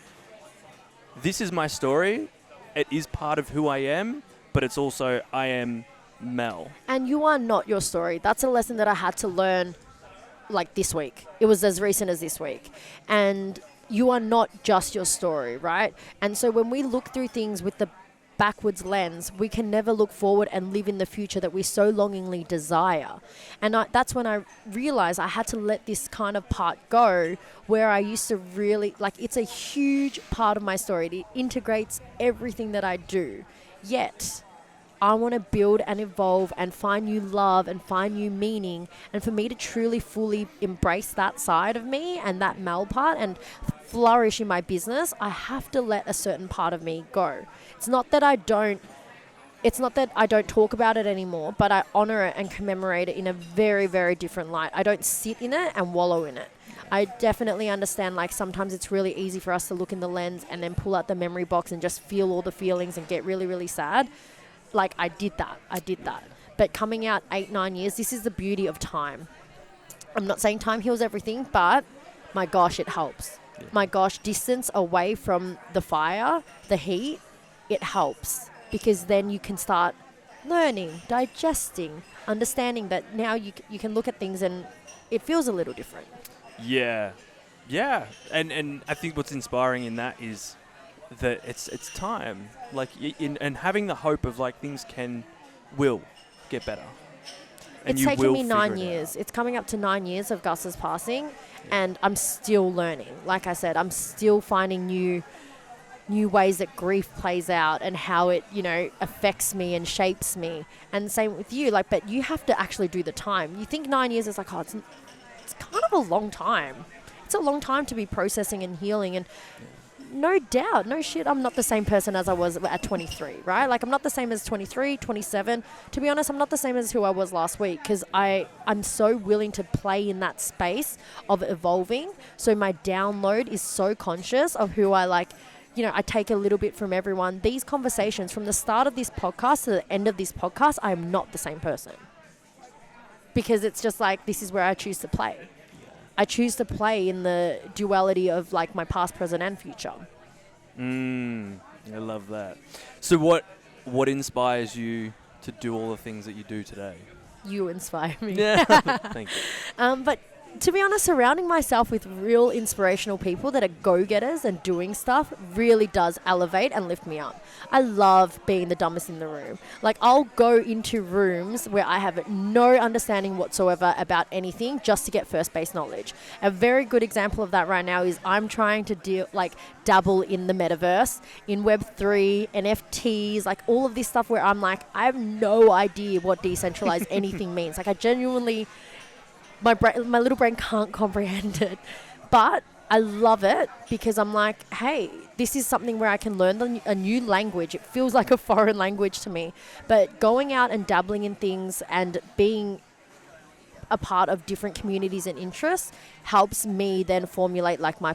this is my story. It is part of who I am, but it's also I am Mel. And you are not your story. That's a lesson that I had to learn this week. It was as recent as this week. And you are not just your story, right? And so when we look through things with the backwards lens, we can never look forward and live in the future that we so longingly desire. And that's when I realized I had to let this kind of part go, where I used to really, it's a huge part of my story. It integrates everything that I do. Yet, I want to build and evolve and find new love and find new meaning. And for me to truly, fully embrace that side of me and that Mel part and flourish in my business, I have to let a certain part of me go. It's not that I don't talk about it anymore, but I honor it and commemorate it in a very, very different light. I don't sit in it and wallow in it. I definitely understand, sometimes it's really easy for us to look in the lens and then pull out the memory box and just feel all the feelings and get really, really sad. I did that. But coming out 8-9 years, this is the beauty of time. I'm not saying time heals everything, but my gosh, it helps. Yeah. My gosh, distance away from the fire, the heat, it helps. Because then you can start learning, digesting, understanding that now you can look at things and it feels a little different. Yeah. Yeah. And I think what's inspiring in that is that it's time. Like, and having the hope of, like, things will get better. And it's taken me 9 years. It's coming up to 9 years of Gus's passing, and I'm still learning. Like I said, I'm still finding new ways that grief plays out and how it, affects me and shapes me. And same with you, like, but you have to actually do the time. You think 9 years is like, it's kind of a long time. It's a long time to be processing and healing. And no doubt, no shit, I'm not the same person as I was at 23, right? Like, I'm not the same as 23, 27. To be honest, I'm not the same as who I was last week, because I'm so willing to play in that space of evolving. So my download is so conscious of who I like. I take a little bit from everyone. These conversations, from the start of this podcast to the end of this podcast, I am not the same person. Because it's just like, this is where I choose to play. I choose to play in the duality of, like, my past, present, and future. I love that. So what inspires you to do all the things that you do today? You inspire me. Yeah. Thank you. But to be honest, surrounding myself with real inspirational people that are go-getters and doing stuff really does elevate and lift me up. I love being the dumbest in the room. Like, I'll go into rooms where I have no understanding whatsoever about anything just to get first base knowledge. A very good example of that right now is I'm trying to dabble in the metaverse, in Web3, NFTs, like all of this stuff where I'm like, I have no idea what decentralized anything means. Like, I genuinely... My little brain can't comprehend it, but I love it because I'm like, hey, this is something where I can learn a new language. It feels like a foreign language to me, but going out and dabbling in things and being a part of different communities and interests helps me then formulate like my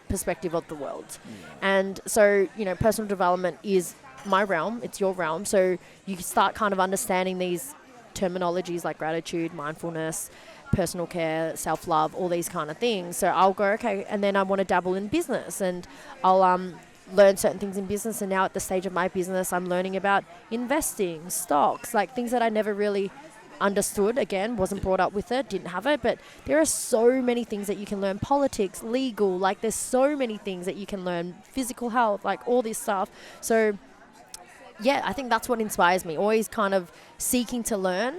perspective of the world. And so, personal development is my realm. It's your realm. So you start kind of understanding these terminologies like gratitude, mindfulness, personal care, self-love, all these kind of things. So I'll go, okay, and then I want to dabble in business, and I'll learn certain things in business. And now at the stage of my business, I'm learning about investing, stocks, like things that I never really understood. Again, wasn't brought up with it, didn't have it, but there are so many things that you can learn. Politics, legal, like there's so many things that you can learn. Physical health, like all this stuff. So yeah, I think that's what inspires me. Always kind of seeking to learn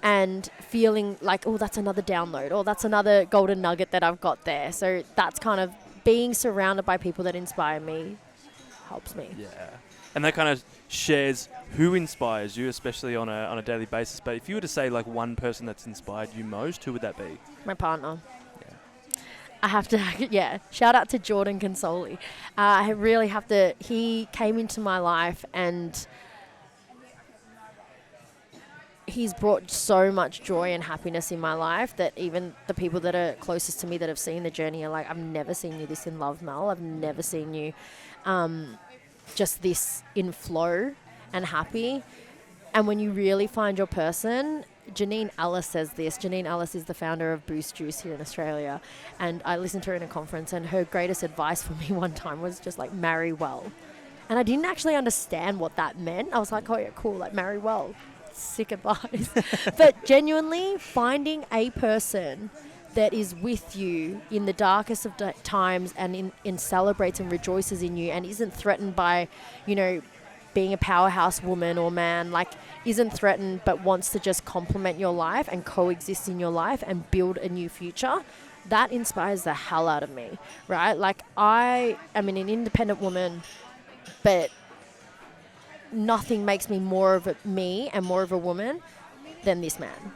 and feeling like, oh, that's another download, or that's another golden nugget that I've got there. So that's kind of being surrounded by people that inspire me helps me. Yeah. And that kind of shares who inspires you, especially on a daily basis. But if you were to say like one person that's inspired you most, who would that be? My partner. I have to, shout out to Jordan Consoli. I really have to, he came into my life and he's brought so much joy and happiness in my life that even the people that are closest to me that have seen the journey are like, I've never seen you this in love, Mel. I've never seen you just this in flow and happy. And when you really find your person, Janine Ellis says this. Janine Ellis is the founder of Boost Juice here in Australia. And I listened to her in a conference, and her greatest advice for me one time was just like, marry well. And I didn't actually understand what that meant. I was like, oh yeah, cool, like marry well. Sick advice. But genuinely finding a person that is with you in the darkest of times and in celebrates and rejoices in you and isn't threatened by, being a powerhouse woman or man, like isn't threatened but wants to just complement your life and coexist in your life and build a new future, that inspires the hell out of me, right? Like I am an independent woman, but nothing makes me more of me and more of a woman than this man.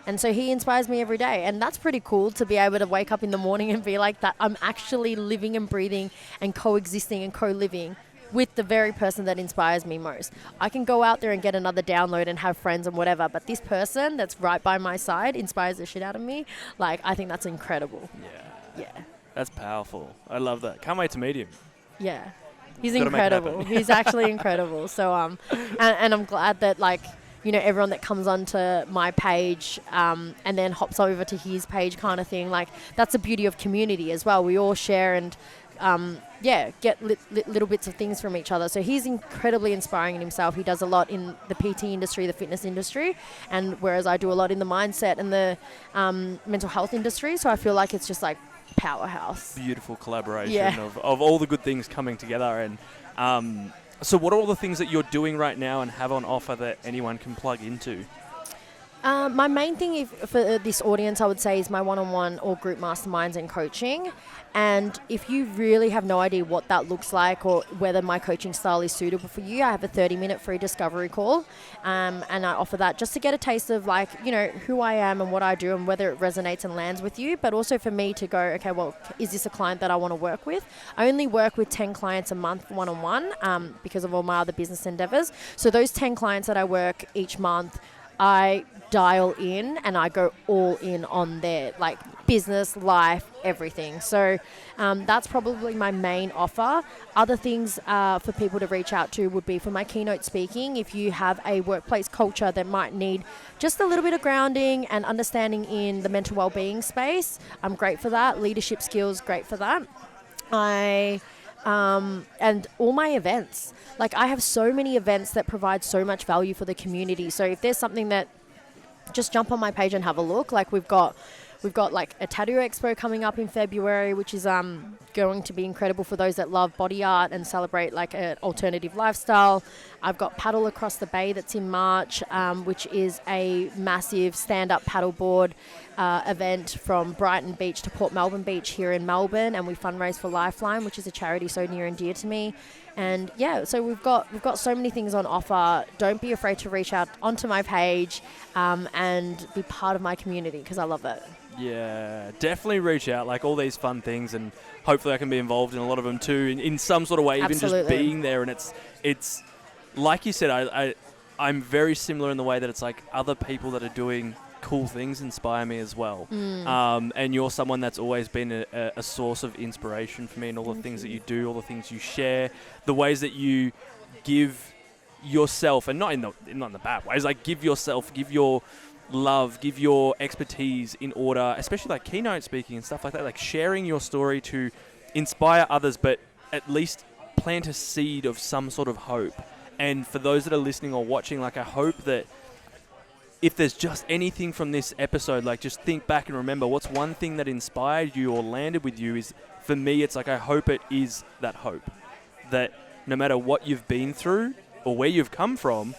And so he inspires me every day. And that's pretty cool to be able to wake up in the morning and be like that. I'm actually living and breathing and coexisting and co-living with the very person that inspires me most. I can go out there and get another download and have friends and whatever, but this person that's right by my side inspires the shit out of me. Like, I think that's incredible. Yeah. That's powerful. I love that. Can't wait to meet him. Yeah. He's incredible. He's actually incredible. So, and I'm glad that, like, everyone that comes onto my page and then hops over to his page kind of thing, like, that's the beauty of community as well. We all share and get little bits of things from each other. So he's incredibly inspiring in himself. He does a lot in the PT industry, the fitness industry, and whereas I do a lot in the mindset and the mental health industry. So I feel like it's just like powerhouse. Beautiful collaboration of all the good things coming together. And so what are all the things that you're doing right now and have on offer that anyone can plug into? My main thing for this audience, I would say, is my one-on-one or group masterminds and coaching. And if you really have no idea what that looks like or whether my coaching style is suitable for you, I have a 30-minute free discovery call. And I offer that just to get a taste of like, you know, who I am and what I do and whether it resonates and lands with you. But also for me to go, okay, well, is this a client that I want to work with? I only work with 10 clients a month one-on-one because of all my other business endeavors. So those 10 clients that I work each month, I dial in and I go all in on their like business, life, everything. So that's probably my main offer. Other things for people to reach out to would be for my keynote speaking. If you have a workplace culture that might need just a little bit of grounding and understanding in the mental well-being space, I'm great for that. Leadership skills, great for that. And all my events. Like I have so many events that provide so much value for the community. So if there's something that, just jump on my page and have a look. Like we've got like a tattoo expo coming up in February, which is going to be incredible for those that love body art and celebrate like an alternative lifestyle. I've got Paddle Across the Bay that's in March, which is a massive stand-up paddleboard event from Brighton Beach to Port Melbourne Beach here in Melbourne, and we fundraise for Lifeline, which is a charity so near and dear to me. And yeah, so we've got so many things on offer. Don't be afraid to reach out onto my page and be part of my community because I love it. Yeah, definitely reach out, like all these fun things, and hopefully I can be involved in a lot of them too, in some sort of way. Absolutely. Even just being there. And it's like you said, I'm very similar in the way that it's like other people that are doing cool things inspire me as well. And you're someone that's always been a source of inspiration for me, and all the things that you do, all the things you share, the ways that you give yourself, and not in the bad ways, like give yourself, give your love, give your expertise in order, especially like keynote speaking and stuff like that, like sharing your story to inspire others, but at least plant a seed of some sort of hope. And for those that are listening or watching, like I hope that if there's just anything from this episode, like just think back and remember what's one thing that inspired you or landed with you. Is for me, it's like I hope it is that hope that no matter what you've been through or where you've come from,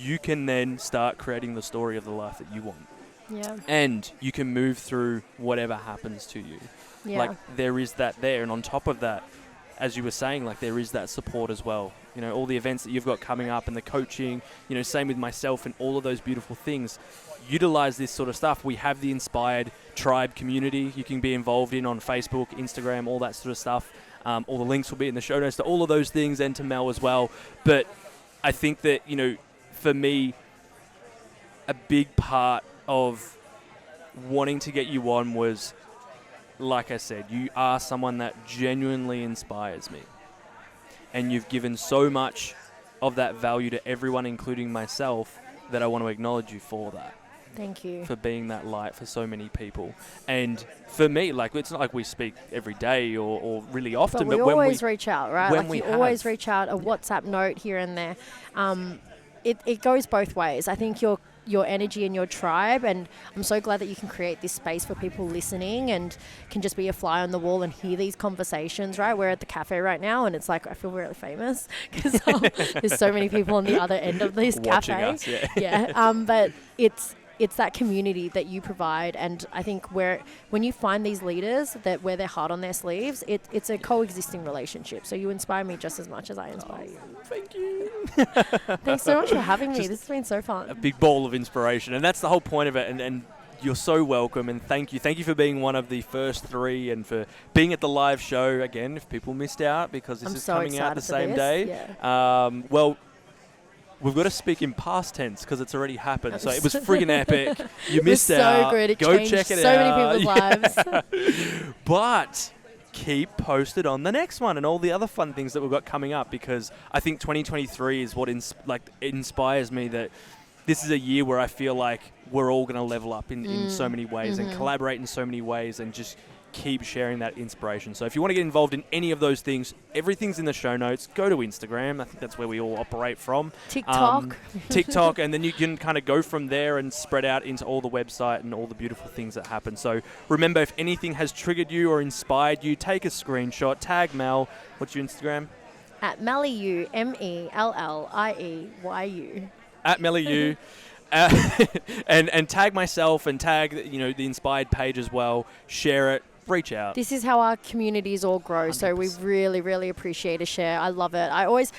you can then start creating the story of the life that you want. Yeah. And you can move through whatever happens to you. Yeah. Like there is that there. And on top of that, as you were saying, like there is that support as well. You know, all the events that you've got coming up and the coaching, you know, same with myself and all of those beautiful things. Utilize this sort of stuff. We have the Inspired Tribe community you can be involved in on Facebook, Instagram, all that sort of stuff. All the links will be in the show notes to all of those things and to Mel as well. But I think that, you know, for me, a big part of wanting to get you on was, like I said, you are someone that genuinely inspires me. And you've given so much of that value to everyone, including myself, that I want to acknowledge you for that. Thank you. For being that light for so many people. And for me, like, it's not like we speak every day or really often. But we always reach out, right? When like you always reach out, a WhatsApp note here and there. It goes both ways. I think your energy and your tribe, and I'm so glad that you can create this space for people listening and can just be a fly on the wall and hear these conversations, right? We're at the cafe right now, and it's like I feel really famous because there's so many people on the other end of this watching cafe. Us, yeah. Yeah. But it's that community that you provide, and I think when you find these leaders that wear their heart on their sleeves, it's a coexisting relationship. So you inspire me just as much as I inspire you. Thank you. Thanks so much for having me. Just this has been so fun. A big ball of inspiration, and that's the whole point of it. And you're so welcome, and thank you for being one of the first 3 and for being at the live show again. If people missed out because this is so coming out the same day, yeah. Well. We've got to speak in past tense because it's already happened. So it was friggin' epic. You missed out. So good. It Go changed check it so out. many people's lives. But keep posted on the next one and all the other fun things that we've got coming up, because I think 2023 is what inspires me, that this is a year where I feel like we're all going to level up in so many ways and collaborate in so many ways and just keep sharing that inspiration. So if you want to get involved in any of those things, everything's in the show notes. Go to Instagram. I think that's where we all operate from. TikTok, and then you can kind of go from there and spread out into all the website and all the beautiful things that happen. So remember, if anything has triggered you or inspired you, take a screenshot, tag Mel. What's your Instagram? At Mel Yu, MELLIEYU. At Mel Yu. And tag myself and tag the Inspired page as well. Share it. Reach out. This is how our communities all grow. 100%. So we really, really appreciate a share. I love it. I always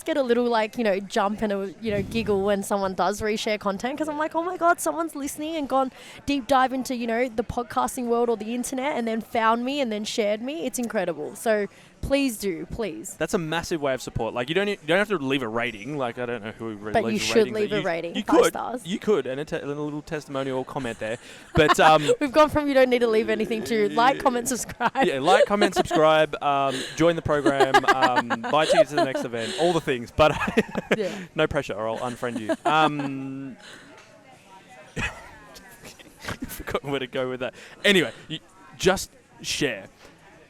get a little jump and a giggle when someone does reshare content, because I'm like, oh my God, someone's listening and gone deep dive into the podcasting world or the internet and then found me and then shared me. It's incredible. So please do, please. That's a massive way of support. Like you don't have to leave a rating. Like I don't know who leaves a rating. But you should leave a rating. You 5 could. stars. You could, and a little testimonial comment there. But we've gone from you don't need to leave anything to like, comment, subscribe. Yeah, like, comment, subscribe. Join the program. Buy tickets to the next event. All the things. But no pressure, or I'll unfriend you. I've forgotten where to go with that. Anyway, just share.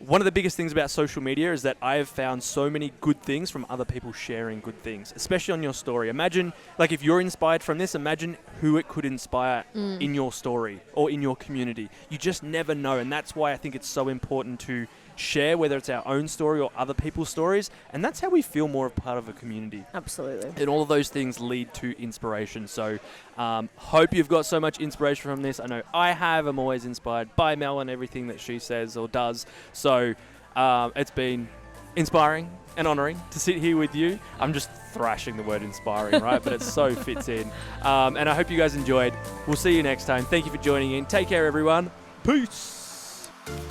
One of the biggest things about social media is that I have found so many good things from other people sharing good things, especially on your story. Imagine, if you're inspired from this, imagine who it could inspire in your story or in your community. You just never know, and that's why I think it's so important to share, whether it's our own story or other people's stories, and that's how we feel more a part of a community. Absolutely. And all of those things lead to inspiration. So hope you've got so much inspiration from this. I know I have. I'm always inspired by Mel and everything that she says or does. So it's been inspiring and honouring to sit here with you. I'm just thrashing the word inspiring, right? But it so fits in. And I hope you guys enjoyed. We'll see you next time. Thank you for joining in. Take care, everyone. Peace.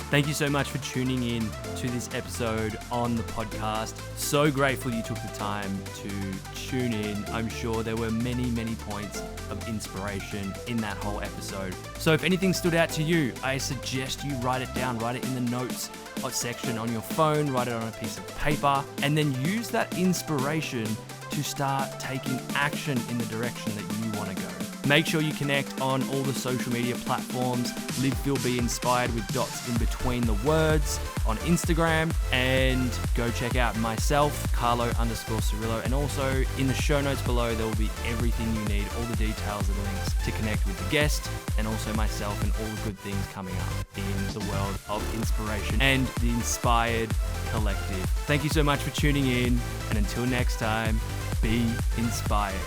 Thank you so much for tuning in to this episode on the podcast. So grateful you took the time to tune in. I'm sure there were many, many points of inspiration in that whole episode. So if anything stood out to you, I suggest you write it down, write it in the notes section on your phone, write it on a piece of paper, and then use that inspiration to start taking action in the direction that you want to go. Make sure you connect on all the social media platforms. Live, feel, be inspired with dots in between the words on Instagram, and go check out myself, Carlo_Cirillo, and also in the show notes below there will be everything you need, all the details and links to connect with the guest and also myself and all the good things coming up in the world of inspiration and the Inspired Collective. Thank you so much for tuning in, and until next time, be inspired.